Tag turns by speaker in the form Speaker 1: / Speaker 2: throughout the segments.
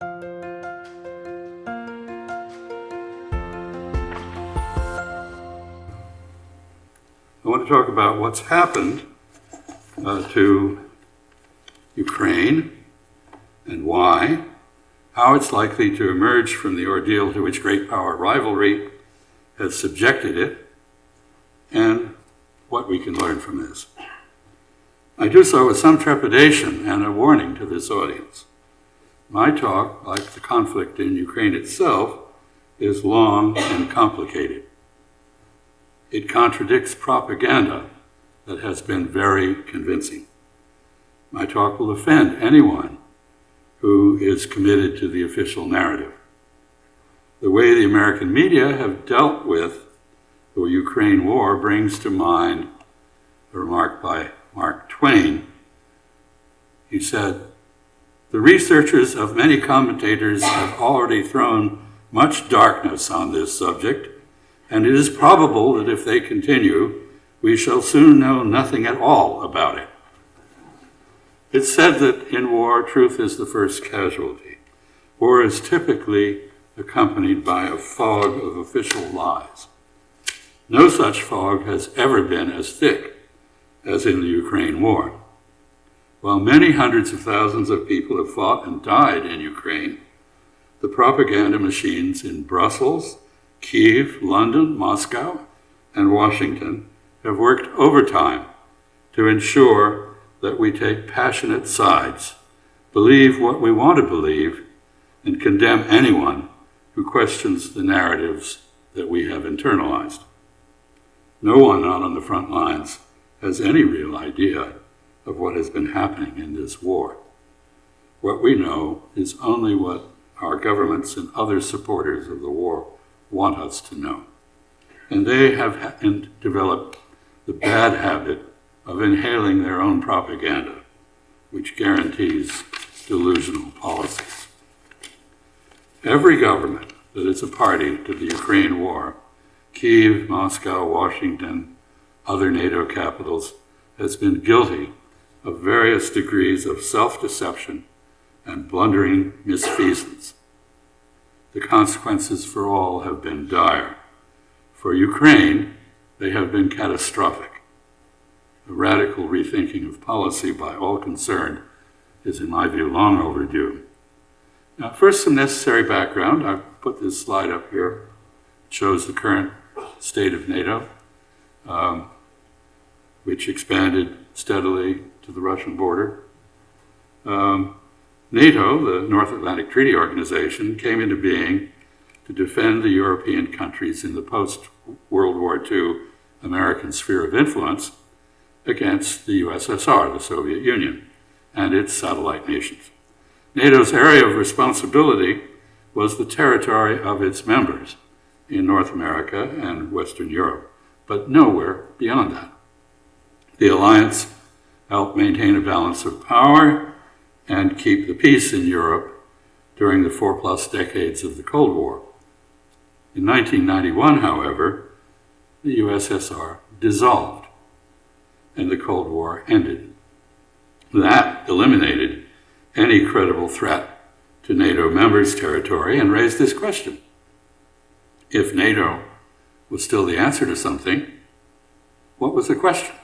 Speaker 1: I want to talk about what's happened to Ukraine and why, how it's likely to emerge from the ordeal to which great power rivalry has subjected it, and what we can learn from this. I do so with some trepidation and a warning to this audience. My talk, like the conflict in Ukraine itself, is long and complicated. It contradicts propaganda that has been very convincing. My talk will offend anyone who is committed to the official narrative. The way the American media have dealt with the Ukraine war brings to mind a remark by Mark Twain. He said, "The researchers of many commentators have already thrown much darkness on this subject, and it is probable that if they continue, we shall soon know nothing at all about it." It's said that in war, truth is the first casualty. War is typically accompanied by a fog of official lies. No such fog has ever been as thick as in the Ukraine war. While many hundreds of thousands of people have fought and died in Ukraine, the propaganda machines in Brussels, Kiev, London, Moscow, and Washington have worked overtime to ensure that we take passionate sides, believe what we want to believe, and condemn anyone who questions the narratives that we have internalized. No one out on the front lines has any real idea of what has been happening in this war. What we know is only what our governments and other supporters of the war want us to know. And they have developed the bad habit of inhaling their own propaganda, which guarantees delusional policies. Every government that is a party to the Ukraine war, Kiev, Moscow, Washington, other NATO capitals, has been guilty of various degrees of self-deception and blundering misfeasance. The consequences for all have been dire. For Ukraine, they have been catastrophic. A radical rethinking of policy by all concerned is, in my view, long overdue. Now, first, some necessary background. I've put this slide up here. It shows the current state of NATO, which expanded steadily to the Russian border. NATO, the North Atlantic Treaty Organization, came into being to defend the European countries in the post-World War II American sphere of influence against the USSR, the Soviet Union, and its satellite nations. NATO's area of responsibility was the territory of its members in North America and Western Europe, but nowhere beyond that. The alliance helped maintain a balance of power and keep the peace in Europe during the 4+ decades of the Cold War. In 1991, however, the USSR dissolved and the Cold War ended. That eliminated any credible threat to NATO members' territory and raised this question. If NATO was still the answer to something, what was the question?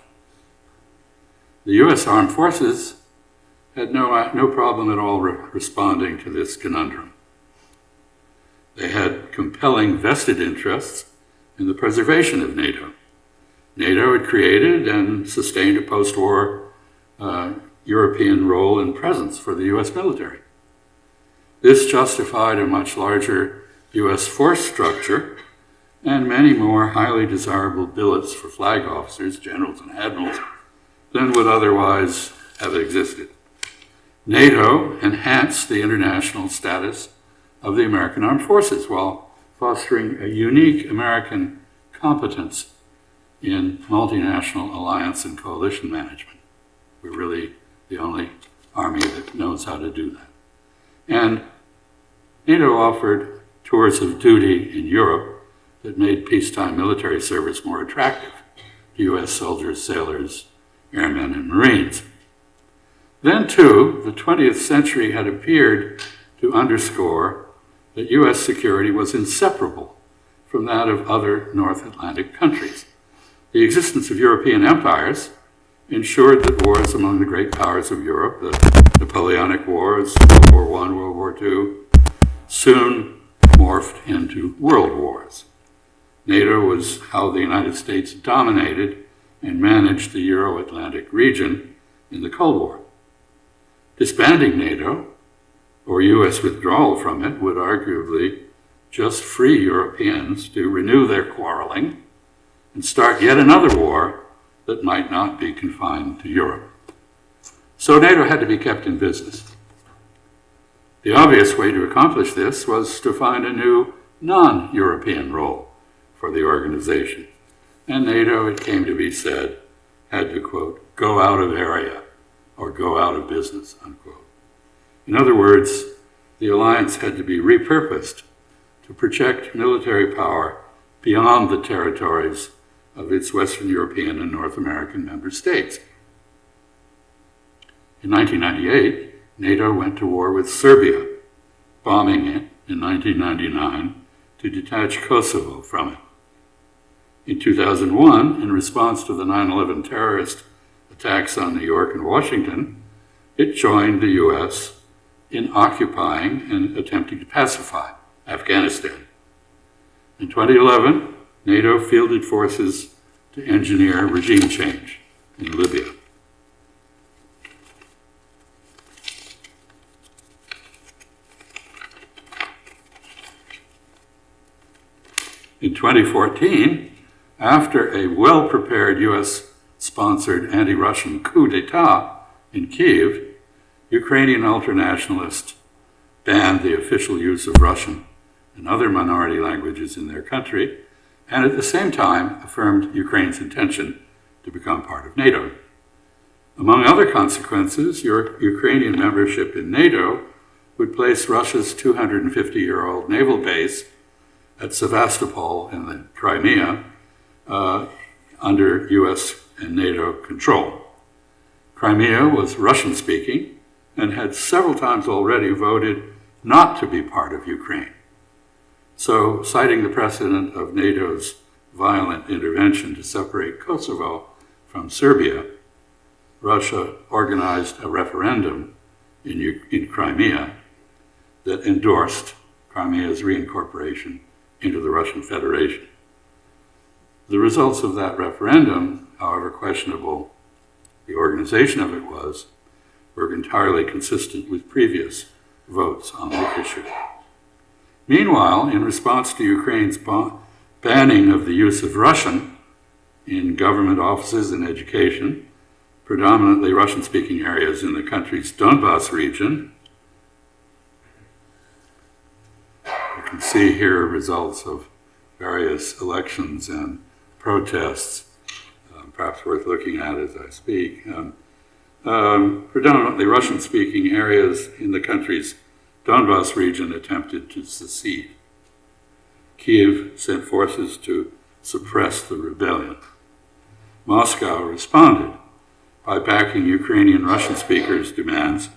Speaker 1: The US Armed Forces had no problem at all responding to this conundrum. They had compelling vested interests in the preservation of NATO. NATO had created and sustained a post-war European role and presence for the US military. This justified a much larger US force structure and many more highly desirable billets for flag officers, generals, and admirals than would otherwise have existed. NATO enhanced the international status of the American Armed Forces while fostering a unique American competence in multinational alliance and coalition management. We're really the only army that knows how to do that. And NATO offered tours of duty in Europe that made peacetime military service more attractive to US soldiers, sailors, airmen, and Marines. Then, too, the 20th century had appeared to to underscore that US security was inseparable from that of other North Atlantic countries. The existence of European empires ensured that wars among the great powers of Europe, the Napoleonic Wars, World War I, World War II, soon morphed into world wars. NATO was how the United States dominated and managed the Euro-Atlantic region in the Cold War. Disbanding NATO, or US withdrawal from it, would arguably just free Europeans to renew their quarreling and start yet another war that might not be confined to Europe. So NATO had to be kept in business. The obvious way to accomplish this was to find a new non-European role for the organization. And NATO, it came to be said, had to, quote, go out of area or go out of business, unquote. In other words, the alliance had to be repurposed to project military power beyond the territories of its Western European and North American member states. In 1998, NATO went to war with Serbia, bombing it in 1999 to detach Kosovo from it. In 2001, in response to the 9/11 terrorist attacks on New York and Washington, it joined the US in occupying and attempting to pacify Afghanistan. In 2011, NATO fielded forces to engineer regime change in Libya. In 2014, after a well-prepared US-sponsored anti-Russian coup d'etat in Kiev, Ukrainian ultranationalists banned the official use of Russian and other minority languages in their country, and at the same time affirmed Ukraine's intention to become part of NATO. Among other consequences, Ukrainian membership in NATO would place Russia's 250-year-old naval base at Sevastopol in the Crimea under US and NATO control. Crimea was Russian-speaking and had several times already voted not to be part of Ukraine. So, citing the precedent of NATO's violent intervention to separate Kosovo from Serbia, Russia organized a referendum in Crimea that endorsed Crimea's reincorporation into the Russian Federation. The results of that referendum, however questionable the organization of it was, were entirely consistent with previous votes on the issue. Meanwhile, in response to Ukraine's banning of the use of Russian in government offices and education, predominantly Russian-speaking areas in the country's Donbas region, you can see here results of various elections and protests, perhaps worth looking at as I speak. Predominantly Russian-speaking areas in the country's Donbas region attempted to secede. Kiev sent forces to suppress the rebellion. Moscow responded by backing Ukrainian Russian speakers' demands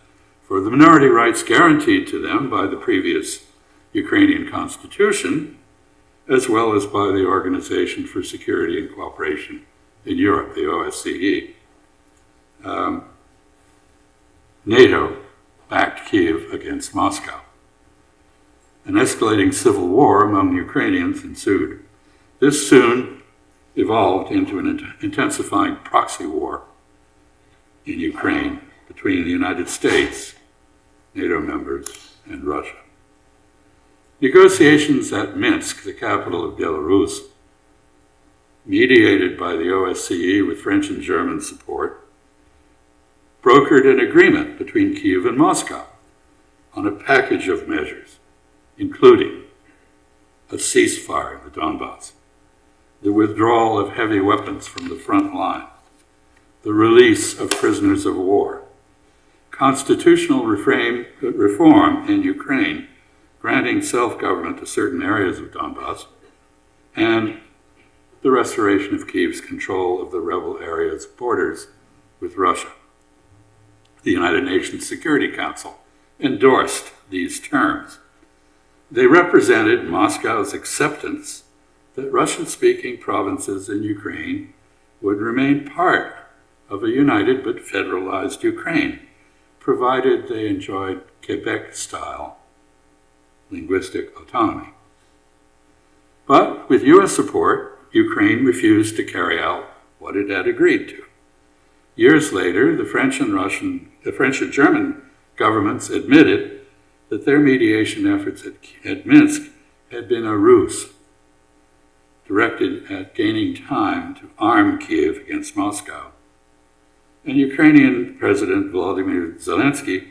Speaker 1: for the minority rights guaranteed to them by the previous Ukrainian constitution, as well as by the Organization for Security and Cooperation in Europe, the OSCE. NATO backed Kiev against Moscow. An escalating civil war among Ukrainians ensued. This soon evolved into an intensifying proxy war in Ukraine between the United States, NATO members, and Russia. Negotiations at Minsk, the capital of Belarus, mediated by the OSCE with French and German support, brokered an agreement between Kiev and Moscow on a package of measures, including a ceasefire in the Donbas, the withdrawal of heavy weapons from the front line, the release of prisoners of war, constitutional reform in Ukraine, granting self-government to certain areas of Donbas, and the restoration of Kiev's control of the rebel area's borders with Russia. The United Nations Security Council endorsed these terms. They represented Moscow's acceptance that Russian-speaking provinces in Ukraine would remain part of a united but federalized Ukraine, provided they enjoyed Quebec-style linguistic autonomy. But with US support, Ukraine refused to carry out what it had agreed to. Years later, the French and German governments admitted that their mediation efforts at Minsk had been a ruse directed at gaining time to arm Kiev against Moscow. And Ukrainian President 𝗟𝗘𝗧𝗦,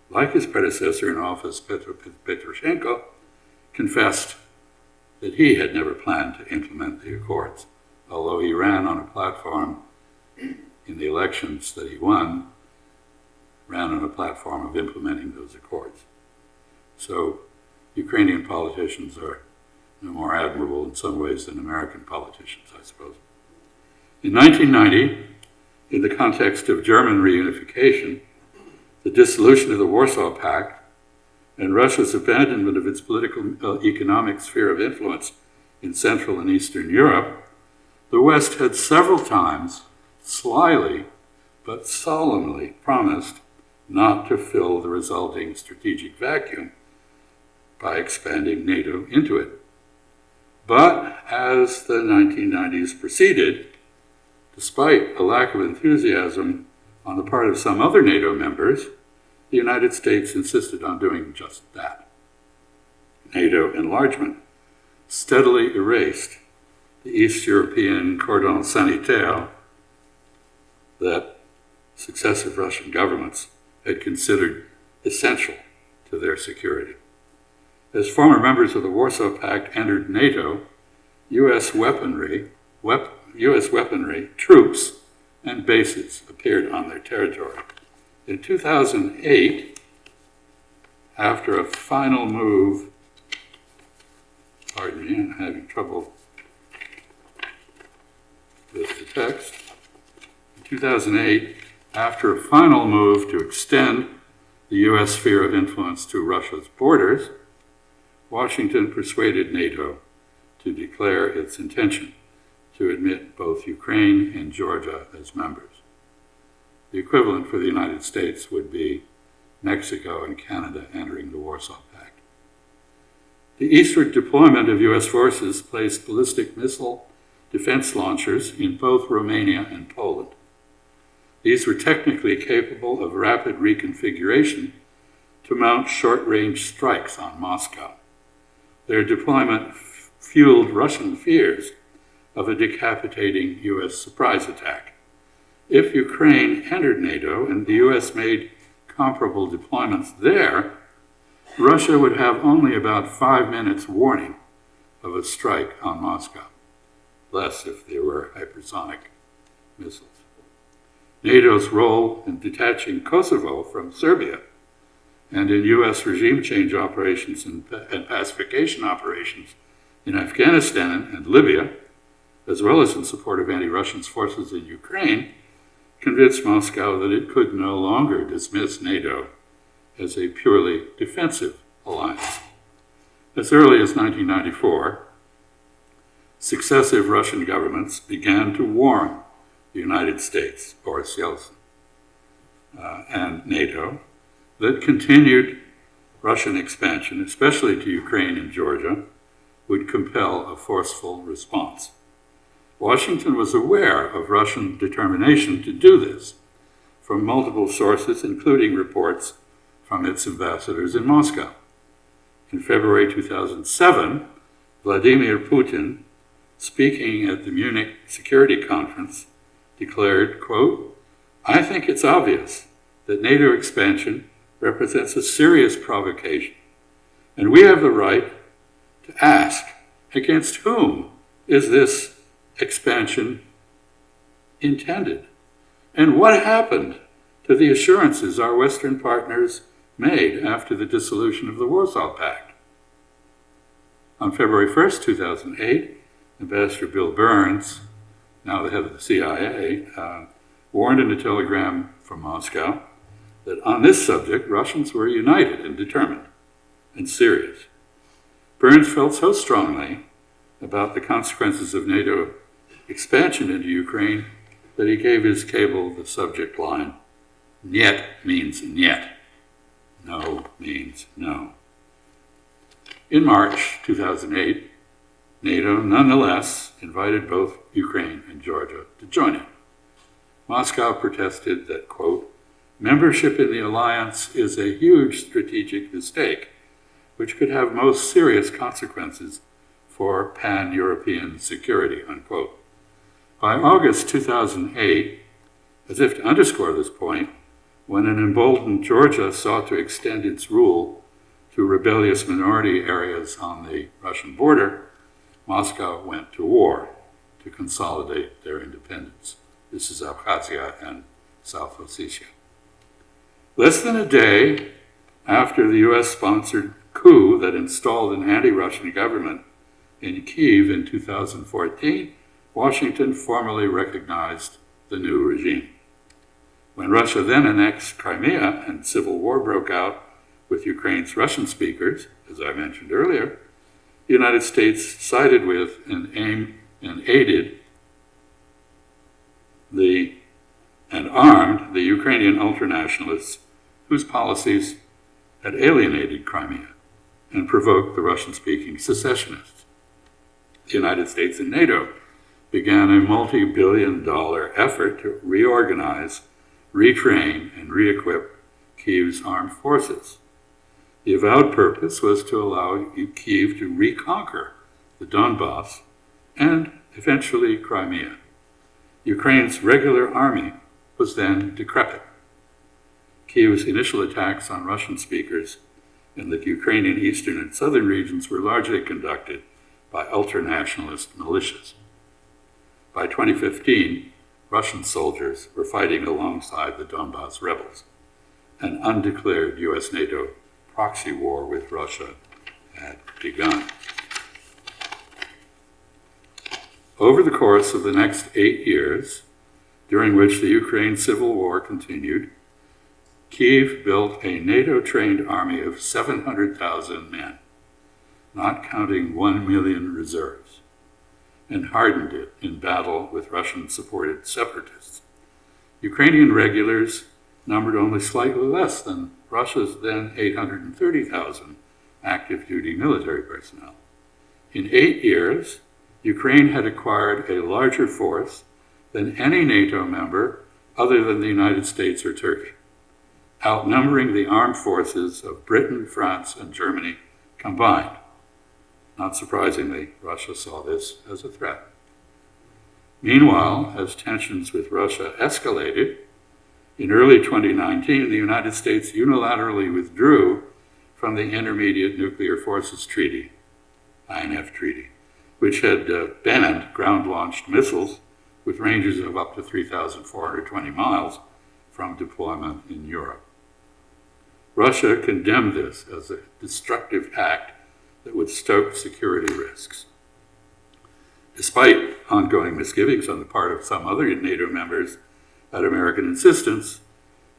Speaker 1: like his predecessor in office, 𝗡𝗲𝗂𝘂𝘁𝗂𝘁𝗍, confessed that he had never planned to implement the accords, although he ran on a platform in the elections that he won, ran on a platform of implementing those accords. So Ukrainian politicians are more admirable in some ways than American politicians, I suppose. In 1990, in the context of German reunification, the dissolution of the Warsaw Pact, and Russia's abandonment of its political economic sphere of influence in Central and Eastern Europe, the West had several times slyly but solemnly promised not to fill the resulting strategic vacuum by expanding NATO into it. But as the 1990s proceeded, despite a lack of enthusiasm on the part of some other NATO members, the United States insisted on doing just that. NATO enlargement steadily erased the East European cordon sanitaire that successive Russian governments had considered essential to their security. As former members of the Warsaw Pact entered NATO, US weaponry, troops, and bases appeared on their territory. In 2008, after a final move, pardon me, I'm having trouble with the text. In 2008, after a final move to extend the US sphere of influence to Russia's borders, Washington persuaded NATO to declare its intention to admit both Ukraine and Georgia as members. The equivalent for the United States would be Mexico and Canada entering the Warsaw Pact. The eastward deployment of US forces placed ballistic missile defense launchers in both Romania and Poland. These were technically capable of rapid reconfiguration to mount short-range strikes on Moscow. Their deployment fueled Russian fears of a decapitating US surprise attack. If Ukraine entered NATO and the US made comparable deployments there, Russia would have only about 5 minutes warning of a strike on Moscow, less if there were hypersonic missiles. NATO's role in detaching Kosovo from Serbia and in US regime change operations and pacification operations in Afghanistan and Libya, as well as in support of anti-Russian forces in Ukraine, convinced Moscow that it could no longer dismiss NATO as a purely defensive alliance. As early as 1994, successive Russian governments began to warn the United States, Boris Yeltsin, and NATO, that continued Russian expansion, especially to Ukraine and Georgia, would compel a forceful response. Washington was aware of Russian determination to do this from multiple sources, including reports from its ambassadors in Moscow. In February 2007, Vladimir Putin, speaking at the Munich Security Conference, declared, quote, "I think it's obvious that NATO expansion represents a serious provocation, and we have the right to ask, against whom is this expansion intended? And what happened to the assurances our Western partners made after the dissolution of the Warsaw Pact?" On February 1st, 2008, Ambassador Bill Burns, now the head of the CIA, warned in a telegram from Moscow that on this subject, Russians were united and determined and serious. Burns felt so strongly about the consequences of NATO expansion into Ukraine that he gave his cable the subject line, "Niet means niet. No means no." In March 2008, NATO nonetheless invited both Ukraine and Georgia to join it. Moscow protested that, quote, "membership in the alliance is a huge strategic mistake, which could have most serious consequences for pan-European security," unquote. By August 2008, as if to underscore this point, when an emboldened Georgia sought to extend its rule to rebellious minority areas on the Russian border, Moscow went to war to consolidate their independence. This is Abkhazia and South Ossetia. Less than a day after the US-sponsored coup that installed an anti-Russian government in Kiev in 2014, Washington formally recognized the new regime. When Russia then annexed Crimea and civil war broke out with Ukraine's Russian speakers, as I mentioned earlier, the United States sided with and aided and armed the Ukrainian ultranationalists whose policies had alienated Crimea and provoked the Russian-speaking secessionists. The United States and NATO began a multi-billion-dollar effort to reorganize, retrain, and re-equip Kiev's armed forces. The avowed purpose was to allow Kiev to reconquer the Donbass and eventually Crimea. Ukraine's regular army was then decrepit. Kiev's initial attacks on Russian speakers in the Ukrainian eastern and southern regions were largely conducted by ultranationalist militias. By 2015, Russian soldiers were fighting alongside the Donbass rebels. An undeclared US NATO proxy war with Russia had begun. Over the course of the next 8 years, during which the Ukraine civil war continued, Kiev built a NATO-trained army of 700,000 men, not counting 1 million reserves, and hardened it in battle with Russian-supported separatists. Ukrainian regulars numbered only slightly less than Russia's then 830,000 active-duty military personnel. In 8 years, Ukraine had acquired a larger force than any NATO member other than the United States or Turkey, outnumbering the armed forces of Britain, France, and Germany combined. Not surprisingly, Russia saw this as a threat. Meanwhile, as tensions with Russia escalated, in early 2019, the United States unilaterally withdrew from the Intermediate Nuclear Forces Treaty, INF Treaty, which had banned ground-launched missiles with ranges of up to 3,420 miles from deployment in Europe. Russia condemned this as a destructive act that would stoke security risks. Despite ongoing misgivings on the part of some other NATO members at American insistence,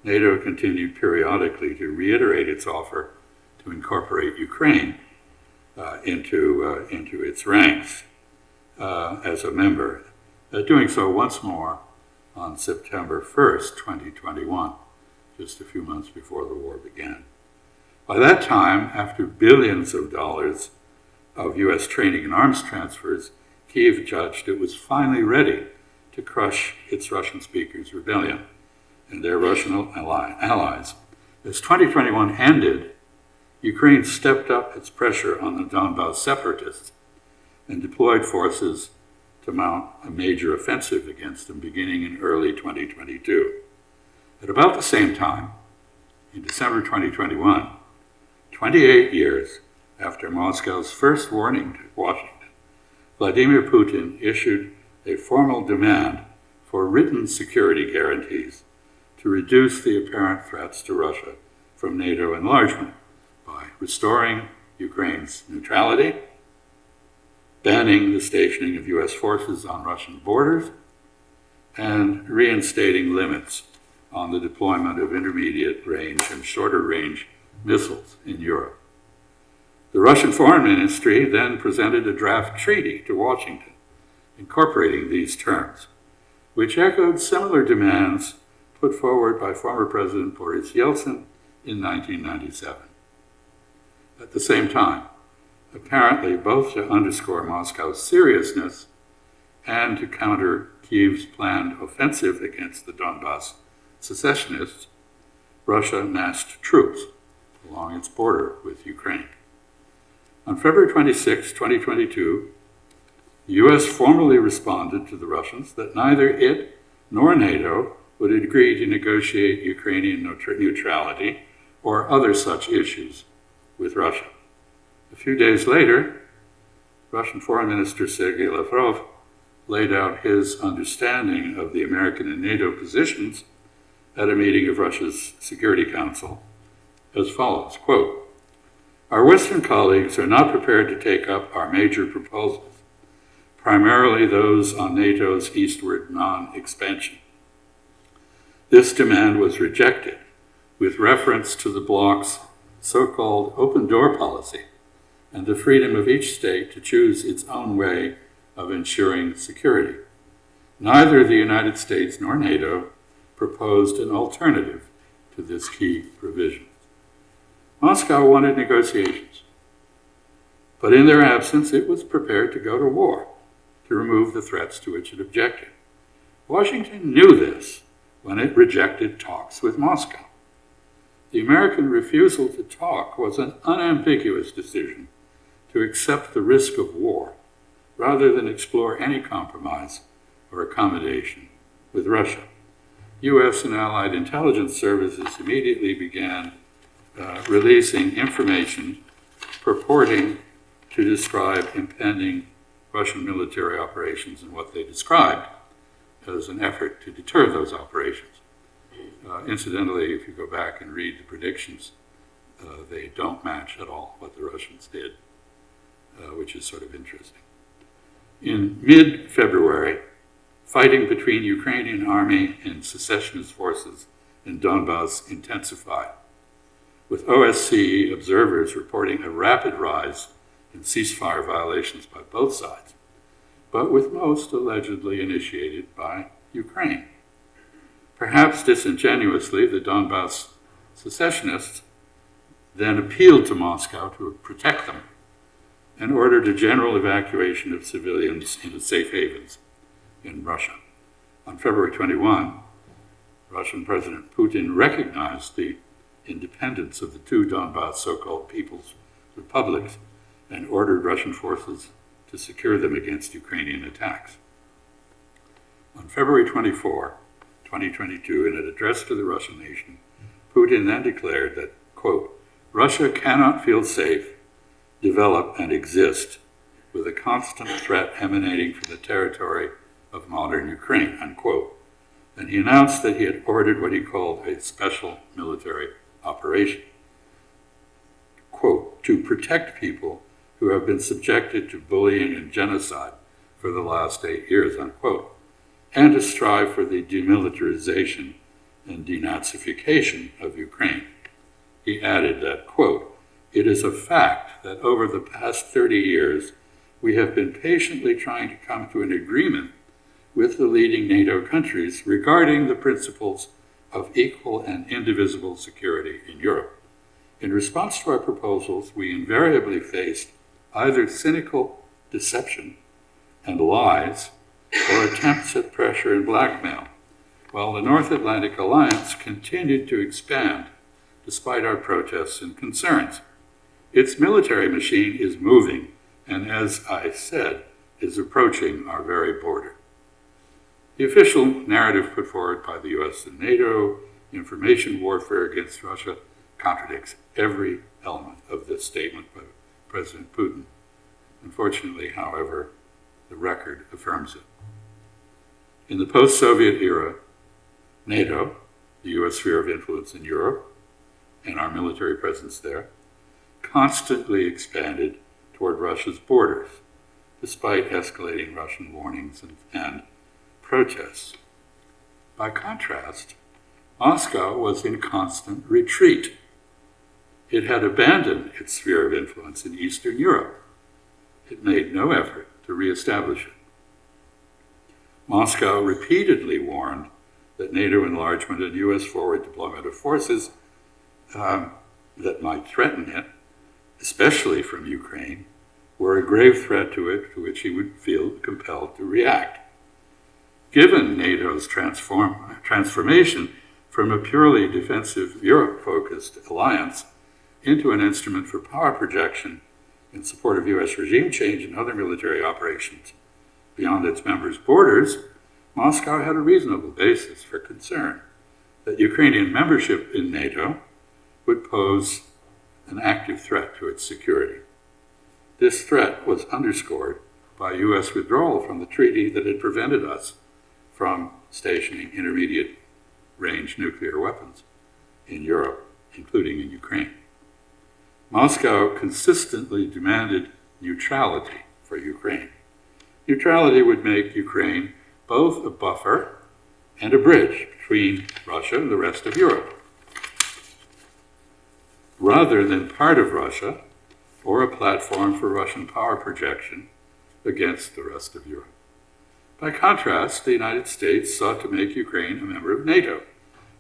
Speaker 1: NATO continued periodically to reiterate its offer to incorporate Ukraine into its ranks as a member, doing so once more on September 1st, 2021, just a few months before the war began. By that time, after billions of dollars of US training and arms transfers, Kiev judged it was finally ready to crush its Russian speakers' rebellion and their Russian allies. As 2021 ended, Ukraine stepped up its pressure on the Donbass separatists and deployed forces to mount a major offensive against them beginning in early 2022. At about the same time, in December 2021, 28 years after Moscow's first warning to Washington, Vladimir Putin issued a formal demand for written security guarantees to reduce the apparent threats to Russia from NATO enlargement by restoring Ukraine's neutrality, banning the stationing of US forces on Russian borders, and reinstating limits on the deployment of intermediate range and shorter range missiles in Europe. The Russian Foreign Ministry then presented a draft treaty to Washington, incorporating these terms, which echoed similar demands put forward by former President Boris Yeltsin in 1997. At the same time, apparently both to underscore Moscow's seriousness and to counter Kiev's planned offensive against the Donbass secessionists, Russia massed troops along its border with Ukraine. On February 26, 2022, the US formally responded to the Russians that neither it nor NATO would agree to negotiate Ukrainian neutrality or other such issues with Russia. A few days later, Russian Foreign Minister Sergei Lavrov laid out his understanding of the American and NATO positions at a meeting of Russia's Security Council as follows, quote, "Our Western colleagues are not prepared to take up our major proposals, primarily those on NATO's eastward non-expansion. This demand was rejected with reference to the bloc's so-called open door policy and the freedom of each state to choose its own way of ensuring security. Neither the United States nor NATO proposed an alternative to this key provision." Moscow wanted negotiations, but in their absence, it was prepared to go to war to remove the threats to which it objected. Washington knew this when it rejected talks with Moscow. The American refusal to talk was an unambiguous decision to accept the risk of war rather than explore any compromise or accommodation with Russia. US and allied intelligence services immediately began releasing information purporting to describe impending Russian military operations and what they described as an effort to deter those operations. Incidentally, if you go back and read the predictions, they don't match at all what the Russians did, which is sort of interesting. In mid-February, fighting between Ukrainian army and secessionist forces in Donbass intensified, with OSCE observers reporting a rapid rise in ceasefire violations by both sides, but with most allegedly initiated by Ukraine. Perhaps disingenuously, the Donbass secessionists then appealed to Moscow to protect them and ordered a general evacuation of civilians into safe havens in Russia. On February 21, Russian President Putin recognized the independence of the two Donbass so-called People's Republics and ordered Russian forces to secure them against Ukrainian attacks. On February 24, 2022, in an address to the Russian nation, Putin then declared that, quote, "Russia cannot feel safe, develop, and exist with a constant threat emanating from the territory of modern Ukraine," unquote. And he announced that he had ordered what he called a special military operation, quote, "to protect people who have been subjected to bullying and genocide for the last 8 years," unquote, and to strive for the demilitarization and denazification of Ukraine. He added that, quote, "It is a fact that over the past 30 years, we have been patiently trying to come to an agreement with the leading NATO countries regarding the principles of equal and indivisible security in Europe. In response to our proposals, we invariably faced either cynical deception and lies or attempts at pressure and blackmail, while the North Atlantic Alliance continued to expand despite our protests and concerns. Its military machine is moving, and as I said, is approaching our very border." The official narrative put forward by the US and NATO, information warfare against Russia, contradicts every element of this statement by President Putin. Unfortunately, however, the record affirms it. In the post-Soviet era, NATO, the US sphere of influence in Europe, and our military presence there, constantly expanded toward Russia's borders, despite escalating Russian warnings and protests. By contrast, Moscow was in constant retreat. it had abandoned its sphere of influence in Eastern Europe. It made no effort to reestablish it. Moscow repeatedly warned that NATO enlargement and US forward deployment of forces that might threaten it, especially from Ukraine, were a grave threat to it, to which he would feel compelled to react. Given NATO's transformation from a purely defensive Europe-focused alliance into an instrument for power projection in support of US regime change and other military operations beyond its members' borders, Moscow had a reasonable basis for concern that Ukrainian membership in NATO would pose an active threat to its security. This threat was underscored by US withdrawal from the treaty that had prevented us from stationing intermediate-range nuclear weapons in Europe, including in Ukraine. Moscow consistently demanded neutrality for Ukraine. Neutrality would make Ukraine both a buffer and a bridge between Russia and the rest of Europe, rather than part of Russia or a platform for Russian power projection against the rest of Europe. By contrast, the United States sought to make Ukraine a member of NATO,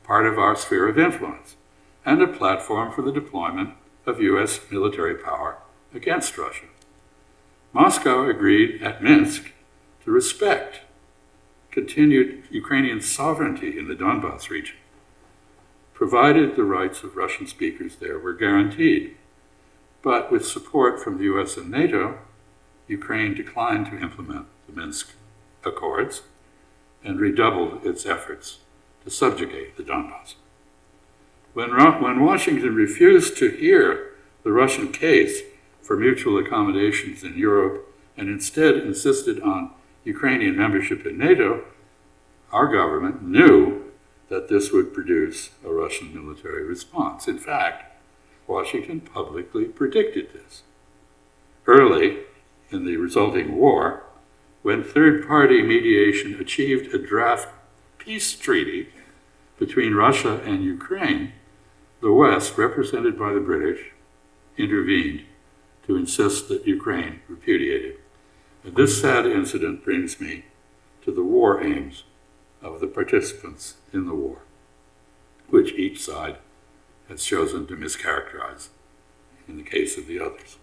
Speaker 1: part of our sphere of influence, and a platform for the deployment of US military power against Russia. Moscow agreed at Minsk to respect continued Ukrainian sovereignty in the Donbas region, provided the rights of Russian speakers there were guaranteed. But with support from the US and NATO, Ukraine declined to implement the Minsk Accords and redoubled its efforts to subjugate the Donbas. When Washington refused to hear the Russian case for mutual accommodations in Europe and instead insisted on Ukrainian membership in NATO, our government knew that this would produce a Russian military response. In fact, Washington publicly predicted this. Early in the resulting war, when third-party mediation achieved a draft peace treaty between Russia and Ukraine, the West, represented by the British, intervened to insist that Ukraine repudiate it. And this sad incident brings me to the war aims of the participants in the war, which each side has chosen to mischaracterize in the case of the others.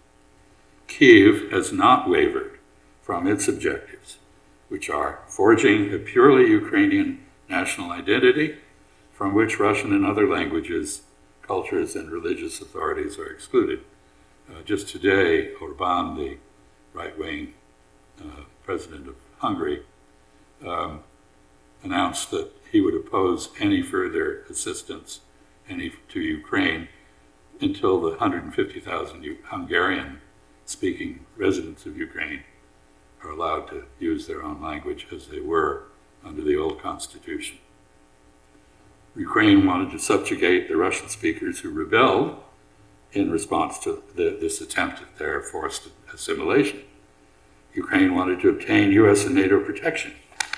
Speaker 1: Kiev has not wavered from its objectives, which are forging a purely Ukrainian national identity from which Russian and other languages, cultures, and religious authorities are excluded. Just today, Orbán, the right-wing president of Hungary, announced that he would oppose any further assistance to Ukraine until the 150,000 Hungarian-speaking residents of Ukraine are allowed to use their own language as they were under the old constitution. Ukraine wanted to subjugate the Russian speakers who rebelled in response to this attempt at their forced assimilation. Ukraine wanted to obtain US and NATO protection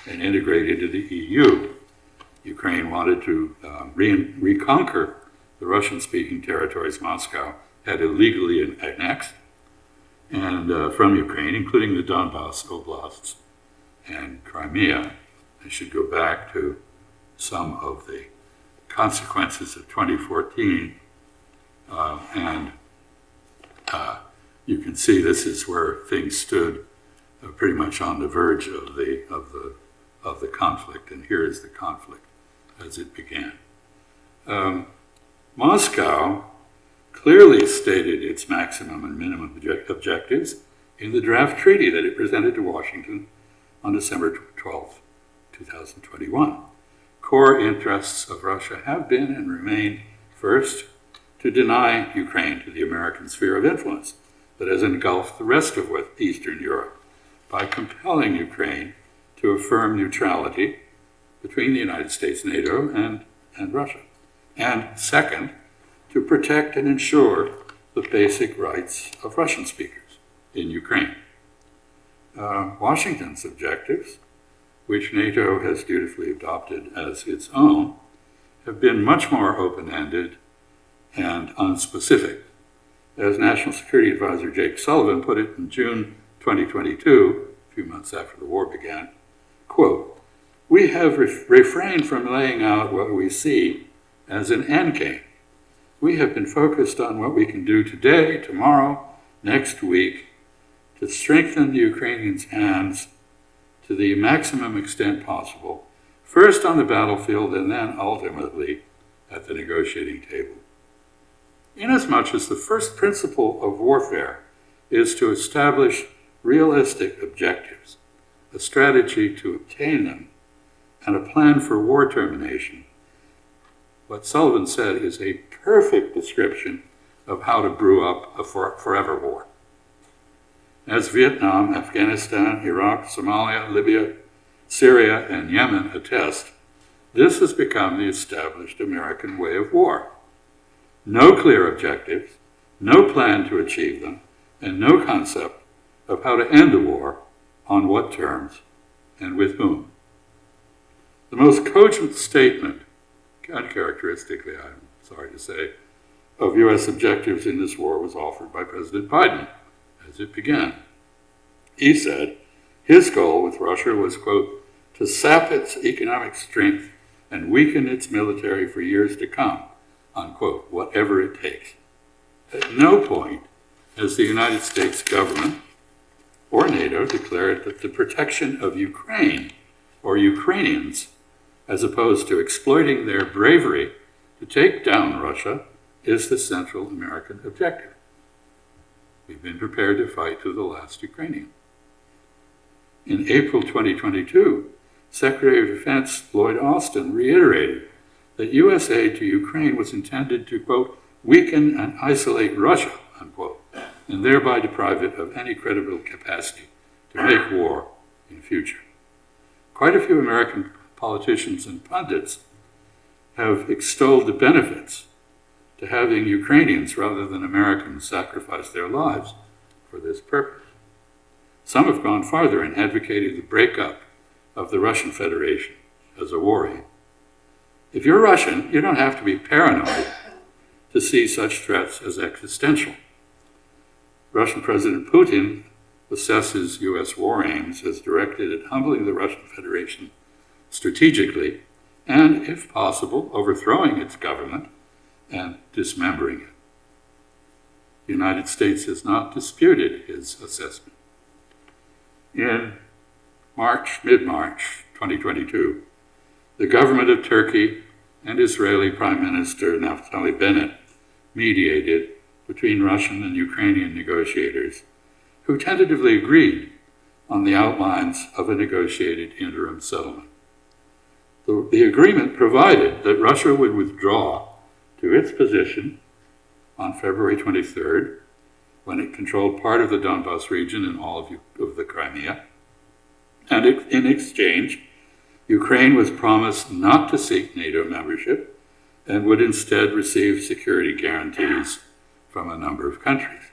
Speaker 1: and integrate into the EU. Ukraine wanted to reconquer the Russian-speaking territories Moscow had illegally annexed and from Ukraine, including the Donbas oblasts and Crimea. I should go back to some of the consequences of 2014, and you can see this is where things stood pretty much on the verge of the conflict, and here is the conflict as it began. Moscow clearly stated its maximum and minimum objectives in the draft treaty that it presented to Washington on December 12, 2021. Core interests of Russia have been and remain, first, to deny Ukraine to the American sphere of influence that has engulfed the rest of Eastern Europe by compelling Ukraine to affirm neutrality between the United States, NATO, and Russia. And second, to protect and ensure the basic rights of Russian speakers in Ukraine. Washington's objectives, which NATO has dutifully adopted as its own, have been much more open-ended and unspecific. As National Security Advisor Jake Sullivan put it in June 2022, a few months after the war began, quote, "We have refrained from laying out what we see as an endgame. We have been focused on what we can do today, tomorrow, next week, to strengthen the Ukrainians' hands to the maximum extent possible, first on the battlefield and then ultimately at the negotiating table. Inasmuch as the first principle of warfare is to establish realistic objectives, a strategy to obtain them, and a plan for war termination, what Sullivan said is a perfect description of how to brew up a forever war. As Vietnam, Afghanistan, Iraq, Somalia, Libya, Syria, and Yemen attest, this has become the established American way of war. No clear objectives, no plan to achieve them, and no concept of how to end the war, on what terms, and with whom. The most cogent statement, uncharacteristically, I'm sorry to say, of U.S. objectives in this war was offered by President Biden as it began. He said his goal with Russia was, quote, to sap its economic strength and weaken its military for years to come, unquote, whatever it takes. At no point has the United States government or NATO declared that the protection of Ukraine or Ukrainians, as opposed to exploiting their bravery to take down Russia, is the Central American objective. We've been prepared to fight to the last Ukrainian. In April 2022, Secretary of Defense Lloyd Austin reiterated that U.S. aid to Ukraine was intended to, quote, weaken and isolate Russia, unquote, and thereby deprive it of any credible capacity to make war in the future. Quite a few American politicians and pundits have extolled the benefits to having Ukrainians rather than Americans sacrifice their lives for this purpose. Some have gone farther and advocated the breakup of the Russian Federation as a war aim. If you're Russian, you don't have to be paranoid to see such threats as existential. Russian President Putin assesses U.S. war aims as directed at humbling the Russian Federation strategically and, if possible, overthrowing its government and dismembering it. The United States has not disputed his assessment. In mid-March 2022, the government of Turkey and Israeli Prime Minister Naftali Bennett mediated between Russian and Ukrainian negotiators who tentatively agreed on the outlines of a negotiated interim settlement. The agreement provided that Russia would withdraw to its position on February 23rd, when it controlled part of the Donbas region and all of the Crimea, and in exchange, Ukraine was promised not to seek NATO membership and would instead receive security guarantees from a number of countries.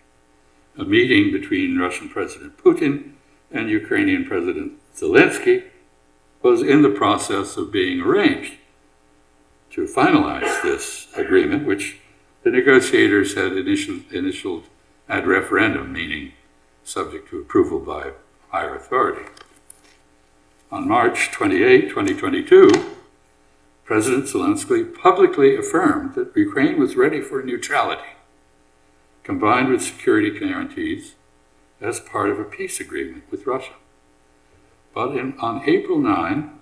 Speaker 1: A meeting between Russian President Putin and Ukrainian President 𝗟𝗧𝗏 was in the process of being arranged to finalize this agreement, which the negotiators had initialed ad referendum, meaning subject to approval by higher authority. On March 28, 2022, President Zelensky publicly affirmed that Ukraine was ready for neutrality, combined with security guarantees, as part of a peace agreement with Russia. But on April 9,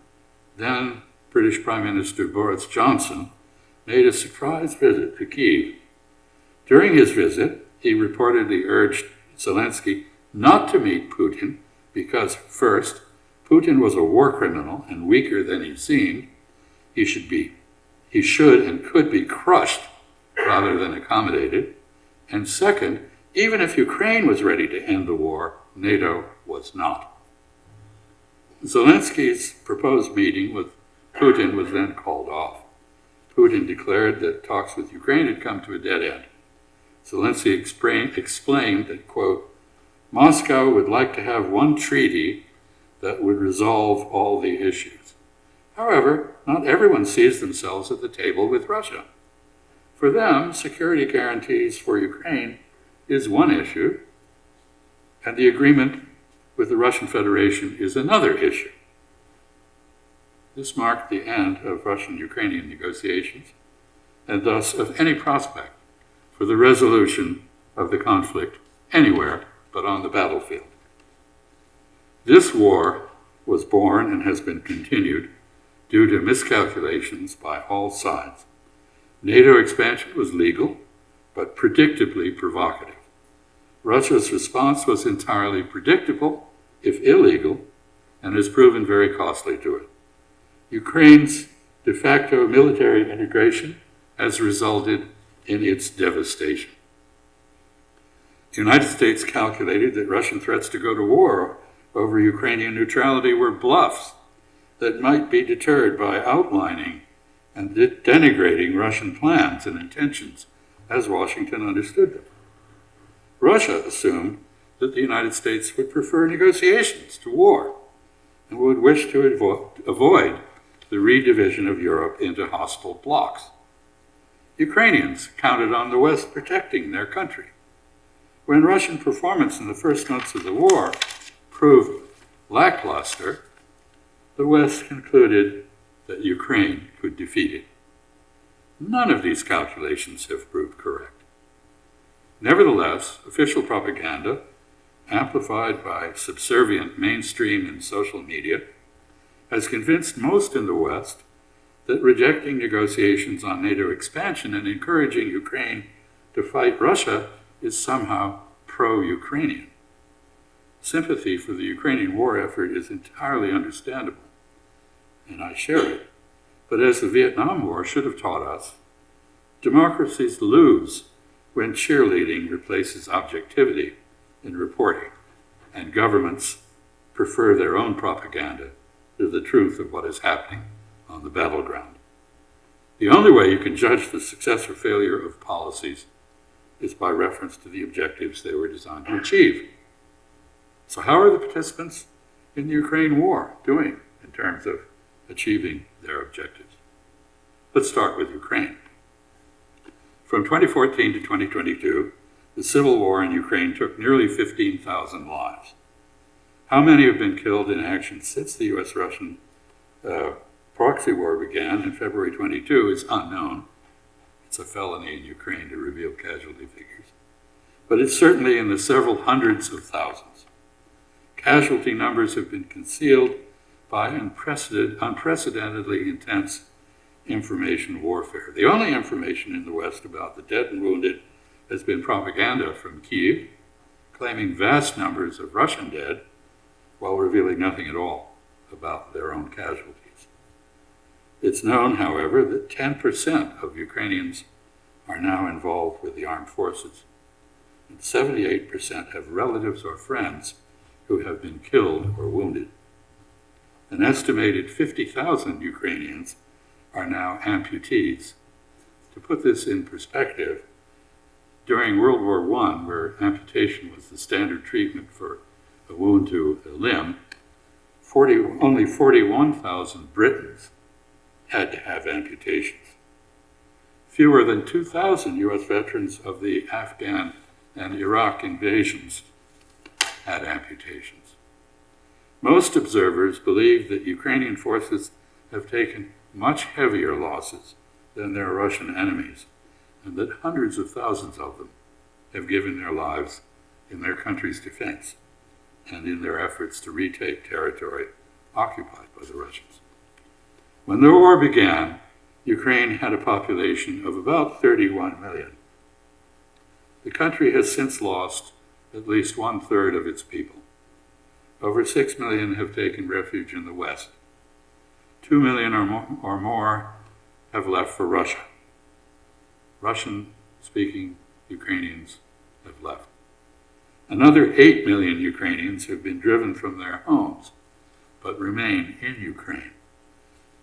Speaker 1: then British Prime Minister Boris Johnson made a surprise visit to Kiev. During his visit, he reportedly urged Zelensky not to meet Putin because, first, Putin was a war criminal and weaker than he seemed. He should and could be crushed rather than accommodated. And second, even if Ukraine was ready to end the war, NATO was not. Zelensky's proposed meeting with Putin was then called off. Putin declared that talks with Ukraine had come to a dead end. Zelensky explained that, quote, Moscow would like to have one treaty that would resolve all the issues. However, not everyone sees themselves at the table with Russia. For them, security guarantees for Ukraine is one issue, and the agreement with the Russian Federation is another issue. This marked the end of Russian-Ukrainian negotiations, and thus of any prospect for the resolution of the conflict anywhere but on the battlefield. This war was born and has been continued due to miscalculations by all sides. NATO expansion was legal, but predictably provocative. Russia's response was entirely predictable, if illegal, and has proven very costly to it. Ukraine's de facto military integration has resulted in its devastation. The United States calculated that Russian threats to go to war over Ukrainian neutrality were bluffs that might be deterred by outlining and denigrating Russian plans and intentions as Washington understood them. Russia assumed that the United States would prefer negotiations to war and would wish to avoid the redivision of Europe into hostile blocs. Ukrainians counted on the West protecting their country. When Russian performance in the first months of the war proved lackluster, the West concluded that Ukraine could defeat it. None of these calculations have proved correct. Nevertheless, official propaganda, amplified by subservient mainstream and social media, has convinced most in the West that rejecting negotiations on NATO expansion and encouraging Ukraine to fight Russia is somehow pro-Ukrainian. Sympathy for the Ukrainian war effort is entirely understandable, and I share it. But as the Vietnam War should have taught us, democracies lose when cheerleading replaces objectivity in reporting, and governments prefer their own propaganda to the truth of what is happening on the battleground. The only way you can judge the success or failure of policies is by reference to the objectives they were designed to achieve. So how are the participants in the Ukraine war doing in terms of achieving their objectives? Let's start with Ukraine. From 2014 to 2022, the civil war in Ukraine took nearly 15,000 lives. How many have been killed in action since the US-Russian Proxy-War began in February 22 is unknown. It's a felony in Ukraine to reveal casualty figures. But it's certainly in the several hundreds of thousands. Casualty numbers have been concealed by unprecedentedly intense information warfare. The only information in the West about the dead and wounded has been propaganda from Kiev, claiming vast numbers of Russian dead while revealing nothing at all about their own casualties. It's known, however, that 10% of Ukrainians are now involved with the armed forces, and 78% have relatives or friends who have been killed or wounded. An estimated 50,000 Ukrainians are now amputees. To put this in perspective, during World War I, where amputation was the standard treatment for a wound to a limb, only 41,000 Britons had to have amputations. Fewer than 2,000 US veterans of the Afghan and Iraq invasions had amputations. Most observers believe that Ukrainian forces have taken much heavier losses than their Russian enemies, and that hundreds of thousands of them have given their lives in their country's defense and in their efforts to retake territory occupied by the Russians. When the war began, Ukraine had a population of about 31 million. The country has since lost at least 1/3 of its people. Over 6 million have taken refuge in the West. 2 million or more have left for Russia. Russian-speaking Ukrainians have left. Another 8 million Ukrainians have been driven from their homes, but remain in Ukraine.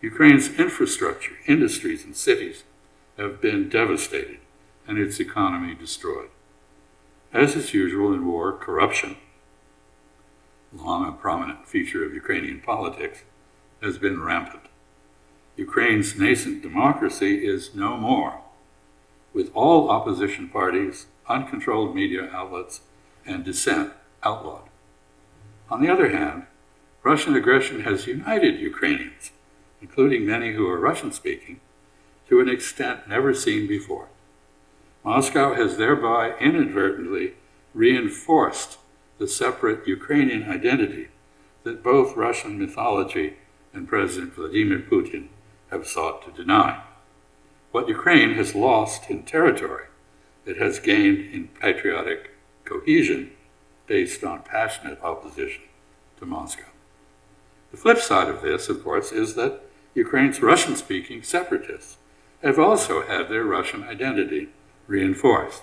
Speaker 1: Ukraine's infrastructure, industries, and cities have been devastated and its economy destroyed. As is usual in war, corruption, long a prominent feature of Ukrainian politics, has been rampant. Ukraine's nascent democracy is no more. with all opposition parties, uncontrolled media outlets, and dissent outlawed. On the other hand, Russian aggression has united Ukrainians, including many who are Russian-speaking, to an extent never seen before. Moscow has thereby inadvertently reinforced the separate Ukrainian identity that both Russian mythology and President Vladimir Putin have sought to deny. What Ukraine has lost in territory, it has gained in patriotic cohesion based on passionate opposition to Moscow. The flip side of this, of course, is that Ukraine's Russian-speaking separatists have also had their Russian identity reinforced.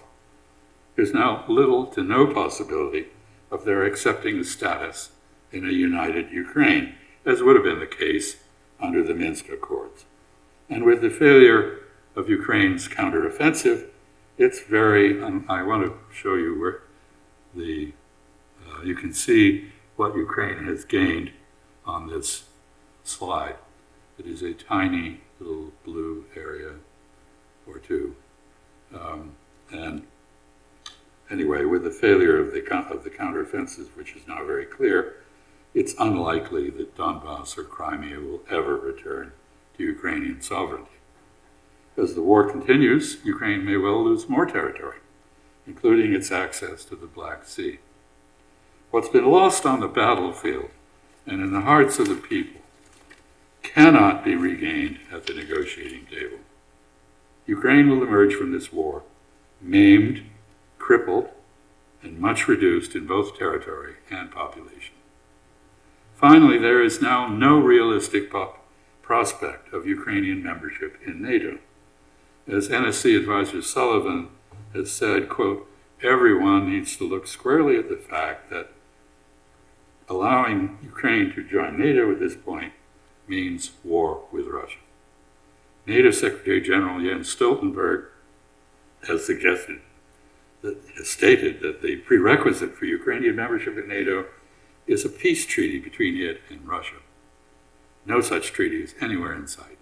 Speaker 1: There's now little to no possibility of their accepting the status in a united Ukraine, as would have been the case under the Minsk Accords. And with the failure of Ukraine's counteroffensive, it's very, I want to show you where you can see what Ukraine has gained on this slide. It is a tiny little blue area or two. And anyway, with the failure of the counteroffensive, which is now very clear, it's unlikely that Donbass or Crimea will ever return to Ukrainian sovereignty. As the war continues, Ukraine may well lose more territory, including its access to the Black Sea. What's been lost on the battlefield and in the hearts of the people cannot be regained at the negotiating table. Ukraine will emerge from this war maimed, crippled, and much reduced in both territory and population. Finally, there is now no realistic prospect of Ukrainian membership in NATO. As NSC Advisor Sullivan has said, quote, everyone needs to look squarely at the fact that allowing Ukraine to join NATO at this point means war with Russia. NATO Secretary General Jens Stoltenberg has stated that the prerequisite for Ukrainian membership in NATO is a peace treaty between it and Russia. No such treaty is anywhere in sight.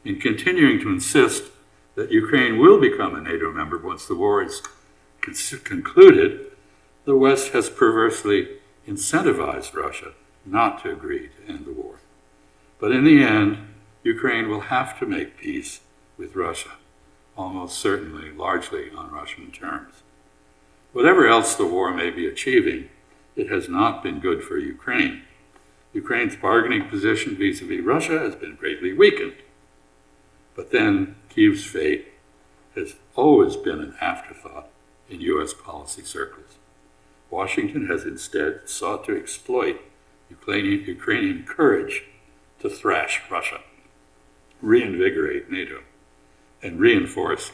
Speaker 1: In continuing to insist that Ukraine will become a NATO member once the war is concluded, the West has perversely incentivized Russia not to agree to end the war. But in the end, Ukraine will have to make peace with Russia, almost certainly largely on Russian terms. Whatever else the war may be achieving, it has not been good for Ukraine. Ukraine's bargaining position vis-à-vis Russia has been greatly weakened. But then Kiev's fate has always been an afterthought in US policy circles. Washington has instead sought to exploit Ukrainian courage to thrash Russia, reinvigorate NATO, and reinforce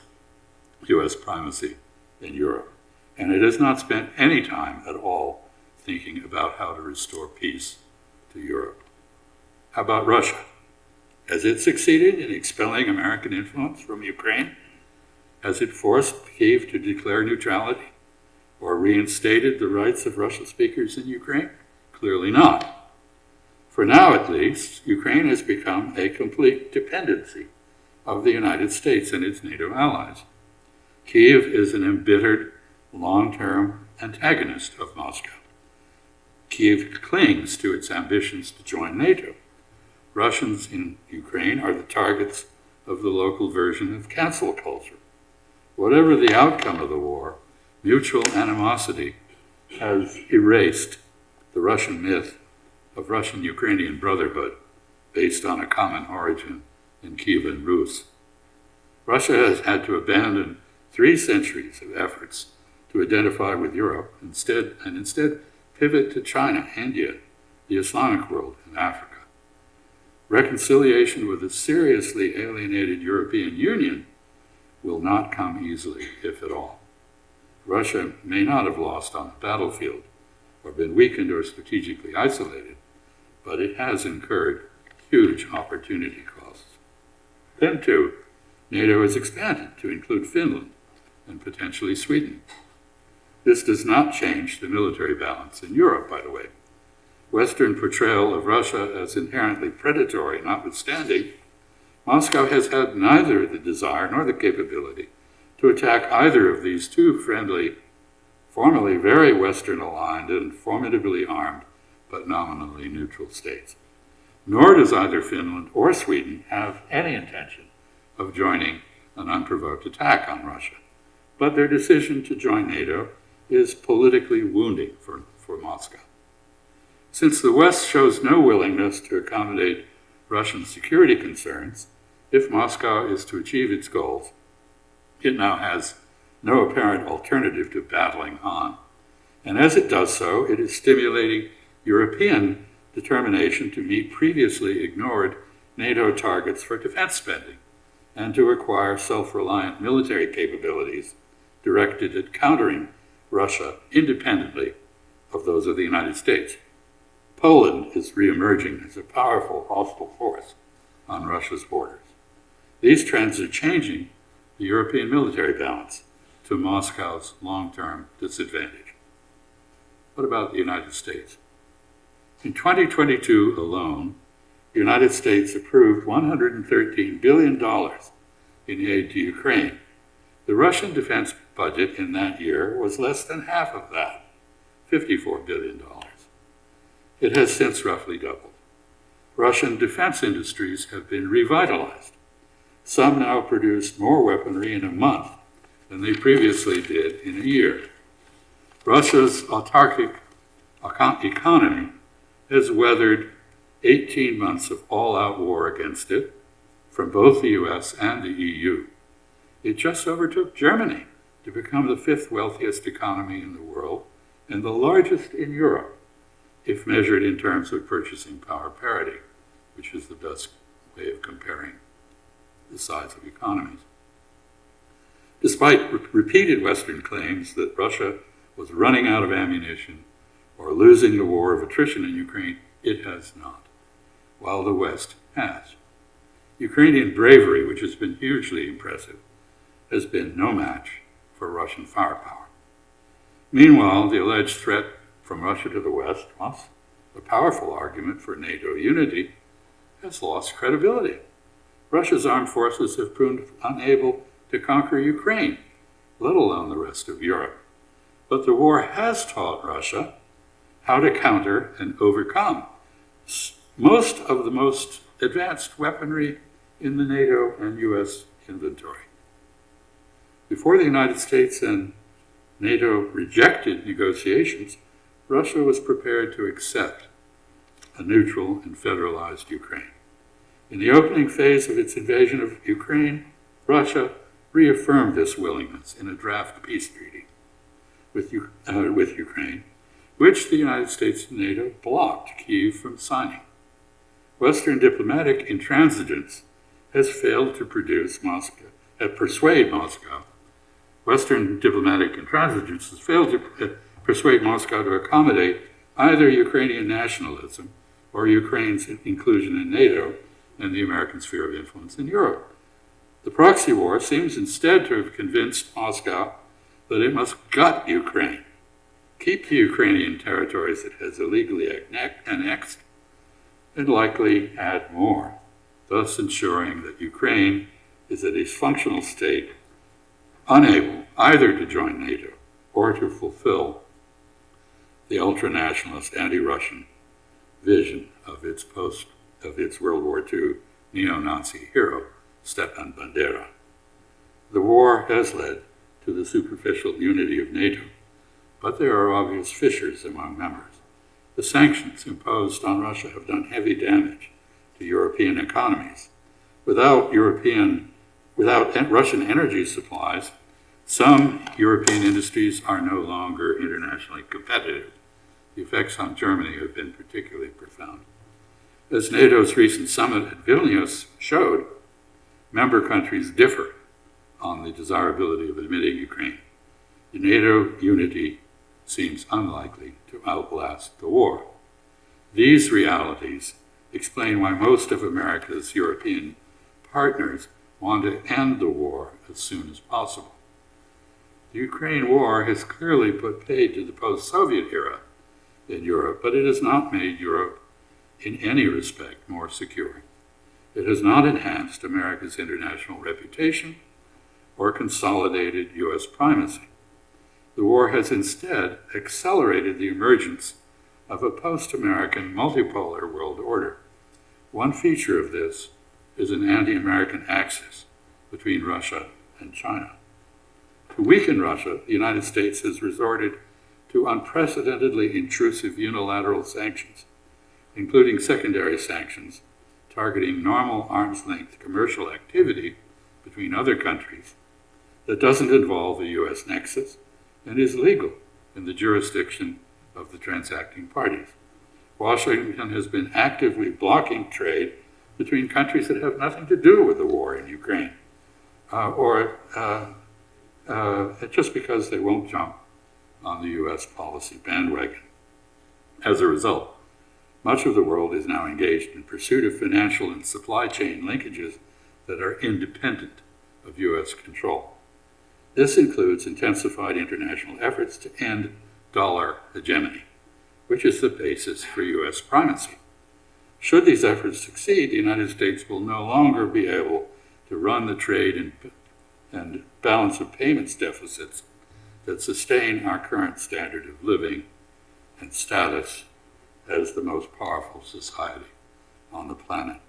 Speaker 1: US primacy in Europe. And it has not spent any time at all thinking about how to restore peace to Europe. How about Russia? Has it succeeded in expelling American influence from Ukraine? Has it forced Kiev to declare neutrality or reinstated the rights of Russian speakers in Ukraine? Clearly not. For now, at least, Ukraine has become a complete dependency of the United States and its NATO allies. Kiev is an embittered, long-term antagonist of Moscow. Kiev clings to its ambitions to join NATO. Russians in Ukraine are the targets of the local version of cancel culture. Whatever the outcome of the war, mutual animosity has erased the Russian myth of Russian-Ukrainian brotherhood based on a common origin in Kievan Rus. Russia has had to abandon 3 centuries of efforts to identify with Europe and instead pivot to China, India, the Islamic world, and Africa. Reconciliation with a seriously alienated European Union will not come easily, if at all. Russia may not have lost on the battlefield or been weakened or strategically isolated, but it has incurred huge opportunity costs. Then, too, NATO has expanded to include Finland and potentially Sweden. This does not change the military balance in Europe, by the way. Western portrayal of Russia as inherently predatory notwithstanding, Moscow has had neither the desire nor the capability to attack either of these two friendly, formally very Western-aligned and formidably armed, but nominally neutral states. Nor does either Finland or Sweden have any intention of joining an unprovoked attack on Russia. But their decision to join NATO is politically wounding for Moscow. Since the West shows no willingness to accommodate Russian security concerns, if Moscow is to achieve its goals, it now has no apparent alternative to battling on. And as it does so, it is stimulating European determination to meet previously ignored NATO targets for defense spending and to acquire self-reliant military capabilities directed at countering Russia independently of those of the United States. Poland is re-emerging as a powerful hostile force on Russia's borders. These trends are changing the European military balance to Moscow's long-term disadvantage. What about the United States? In 2022 alone, the United States approved $113 billion in aid to Ukraine. The Russian defense budget in that year was less than half of that, $54 billion. It has since roughly doubled. Russian defense industries have been revitalized. Some now produce more weaponry in a month than they previously did in a year. Russia's autarkic economy has weathered 18 months of all-out war against it from both the US and the EU. It just overtook Germany to become the fifth wealthiest economy in the world and the largest in Europe, if measured in terms of purchasing power parity, which is the best way of comparing the size of economies. Despite repeated Western claims that Russia was running out of ammunition or losing the war of attrition in Ukraine, it has not, while the West has. Ukrainian bravery, which has been hugely impressive, has been no match for Russian firepower. Meanwhile, the alleged threat from Russia to the West, once a powerful argument for NATO unity, has lost credibility. Russia's armed forces have proved unable to conquer Ukraine, let alone the rest of Europe. But the war has taught Russia how to counter and overcome most of the most advanced weaponry in the NATO and US inventory. Before the United States and NATO rejected negotiations, Russia was prepared to accept a neutral and federalized Ukraine. In the opening phase of its invasion of Ukraine, Russia reaffirmed this willingness in a draft peace treaty with Ukraine, which the United States and NATO blocked Kiev from signing. Western diplomatic intransigence has failed to persuade Moscow. Western diplomatic intransigence has failed to persuade Moscow to accommodate either Ukrainian nationalism or Ukraine's inclusion in NATO and the American sphere of influence in Europe. The proxy war seems instead to have convinced Moscow that it must gut Ukraine, keep the Ukrainian territories it has illegally annexed, and likely add more, thus ensuring that Ukraine is a dysfunctional state unable either to join NATO or to fulfill the ultranationalist anti-Russian vision of its World War II neo-Nazi hero, Stepan Bandera. The war has led to the superficial unity of NATO, but there are obvious fissures among members. The sanctions imposed on Russia have done heavy damage to European economies. Without Russian energy supplies, some European industries are no longer internationally competitive. The effects on Germany have been particularly profound. As NATO's recent summit at Vilnius showed, member countries differ on the desirability of admitting Ukraine. The NATO unity seems unlikely to outlast the war. These realities explain why most of America's European partners want to end the war as soon as possible. The Ukraine war has clearly put paid to the post-Soviet era in Europe, but it has not made Europe in any respect more secure. It has not enhanced America's international reputation or consolidated US primacy. The war has instead accelerated the emergence of a post-American multipolar world order. One feature of this is an anti-American axis between Russia and China. To weaken Russia, the United States has resorted to unprecedentedly intrusive unilateral sanctions, including secondary sanctions targeting normal arm's-length commercial activity between other countries that doesn't involve a US nexus and is legal in the jurisdiction of the transacting parties. Washington has been actively blocking trade between countries that have nothing to do with the war in Ukraine, just because they won't jump on the US policy bandwagon. As a result, much of the world is now engaged in pursuit of financial and supply chain linkages that are independent of US control. This includes intensified international efforts to end dollar hegemony, which is the basis for US primacy. Should these efforts succeed, the United States will no longer be able to run the trade and balance of payments deficits that sustain our current standard of living and status as the most powerful society on the planet.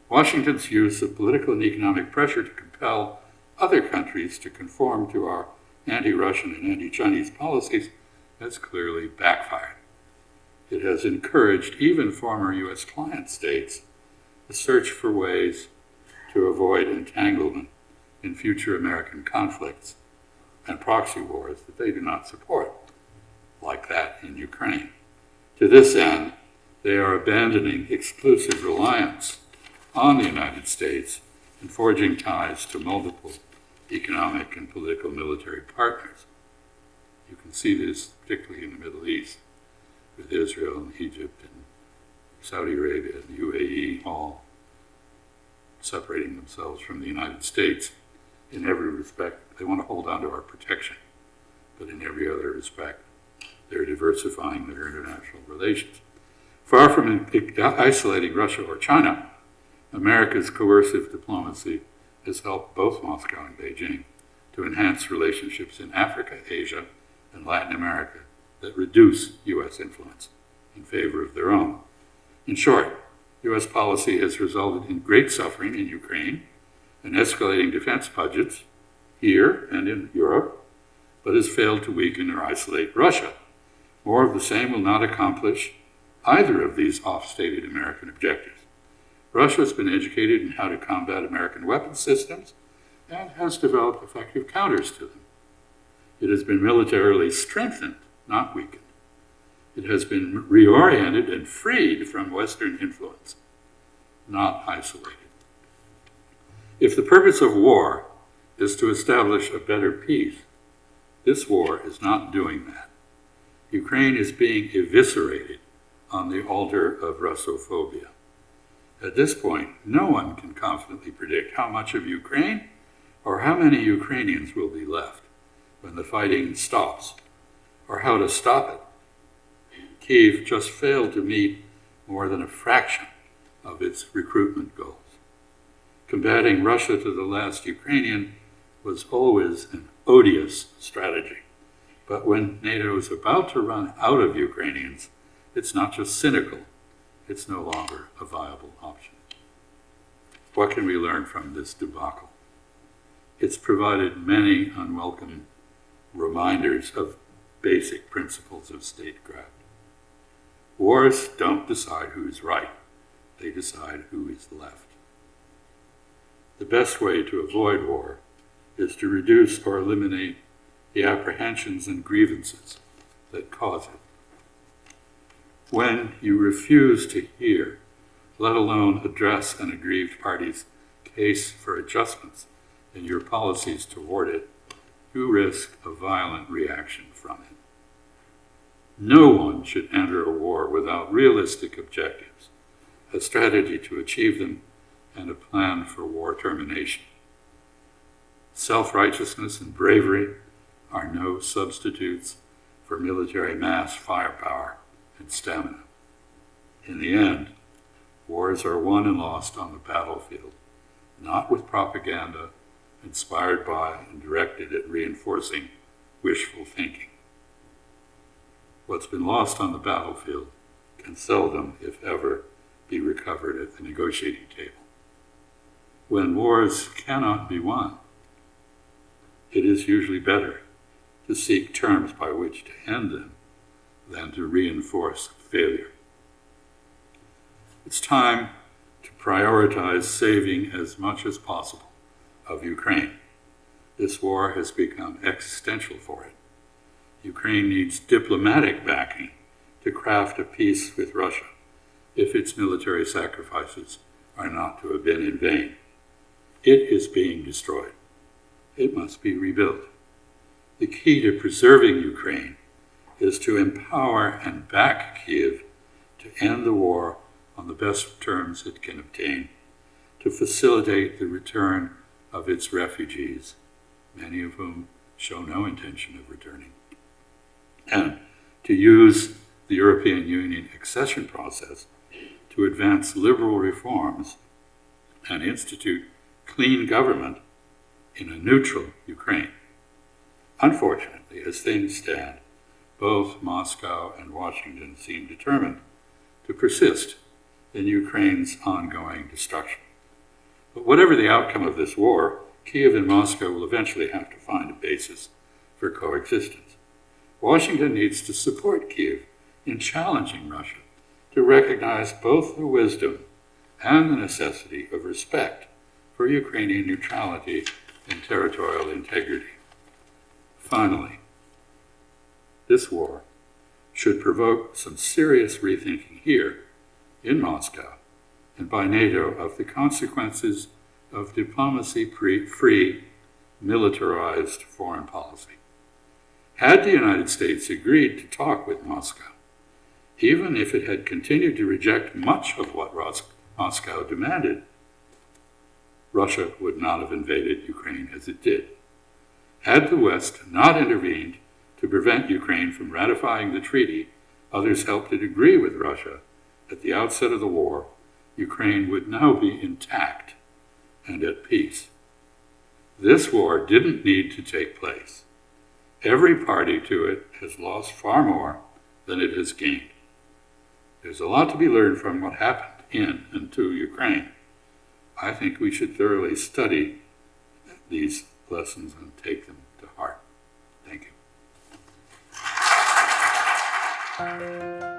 Speaker 1: Washington's use of political and economic pressure to compel other countries to conform to our anti-Russian and anti-Chinese policies has clearly backfired. It has encouraged even former US client states to search for ways to avoid entanglement in future American conflicts and proxy wars that they do not support, like that in Ukraine. To this end, they are abandoning exclusive reliance on the United States and forging ties to multiple economic and political military partners. You can see this particularly in the Middle East, with Israel and Egypt and Saudi Arabia and the UAE all separating themselves from the United States in every respect. They want to hold on to our protection, but in every other respect, they're diversifying their international relations. Far from isolating Russia or China, America's coercive diplomacy has helped both Moscow and Beijing to enhance relationships in Africa, Asia, and Latin America that reduce US influence in favor of their own. In short, US policy has resulted in great suffering in Ukraine and escalating defense budgets here and in Europe, but has failed to weaken or isolate Russia. More of the same will not accomplish either of these oft-stated American objectives. Russia has been educated in how to combat American weapons systems and has developed effective counters to them. It has been militarily strengthened, not weakened. It has been reoriented and freed from Western influence, not isolated. If the purpose of war is to establish a better peace, this war is not doing that. Ukraine is being eviscerated on the altar of Russophobia. At this point, no one can confidently predict how much of Ukraine or how many Ukrainians will be left when the fighting stops, or how to stop it. Kiev just failed to meet more than a fraction of its recruitment goals. Combating Russia to the last Ukrainian was always an odious strategy. But when NATO is about to run out of Ukrainians, it's not just cynical, it's no longer a viable option. What can we learn from this debacle? It's provided many unwelcome reminders of basic principles of statecraft. Wars don't decide who's right, they decide who is left. The best way to avoid war is to reduce or eliminate the apprehensions and grievances that cause it. When you refuse to hear, let alone address an aggrieved party's case for adjustments in your policies toward it, you risk a violent reaction from it. No one should enter a war without realistic objectives, a strategy to achieve them, and a plan for war termination. Self-righteousness and bravery are no substitutes for military mass firepower and stamina. In the end, wars are won and lost on the battlefield, not with propaganda inspired by and directed at reinforcing wishful thinking. What's been lost on the battlefield can seldom, if ever, be recovered at the negotiating table. When wars cannot be won, it is usually better to seek terms by which to end them than to reinforce failure. It's time to prioritize saving as much as possible of Ukraine. This war has become existential for it. Ukraine needs diplomatic backing to craft a peace with Russia if its military sacrifices are not to have been in vain. It is being destroyed. It must be rebuilt. The key to preserving Ukraine is to empower and back Kiev to end the war on the best terms it can obtain, to facilitate the return of its refugees, many of whom show no intention of returning, and to use the European Union accession process to advance liberal reforms and institute clean government in a neutral Ukraine. Unfortunately, as things stand, both Moscow and Washington seem determined to persist in Ukraine's ongoing destruction. But whatever the outcome of this war, Kiev and Moscow will eventually have to find a basis for coexistence. Washington needs to support Kiev in challenging Russia to recognize both the wisdom and the necessity of respect for Ukrainian neutrality and territorial integrity. Finally, this war should provoke some serious rethinking here in Moscow and by NATO of the consequences of diplomacy-free, militarized foreign policy. Had the United States agreed to talk with Moscow, even if it had continued to reject much of what Moscow demanded, Russia would not have invaded Ukraine as it did. Had the West not intervened to prevent Ukraine from ratifying the treaty others helped it agree with Russia at the outset of the war, Ukraine would now be intact and at peace. This war didn't need to take place. Every party to it has lost far more than it has gained. There's a lot to be learned from what happened in and to Ukraine. I think we should thoroughly study these lessons and take them to heart. Thank you.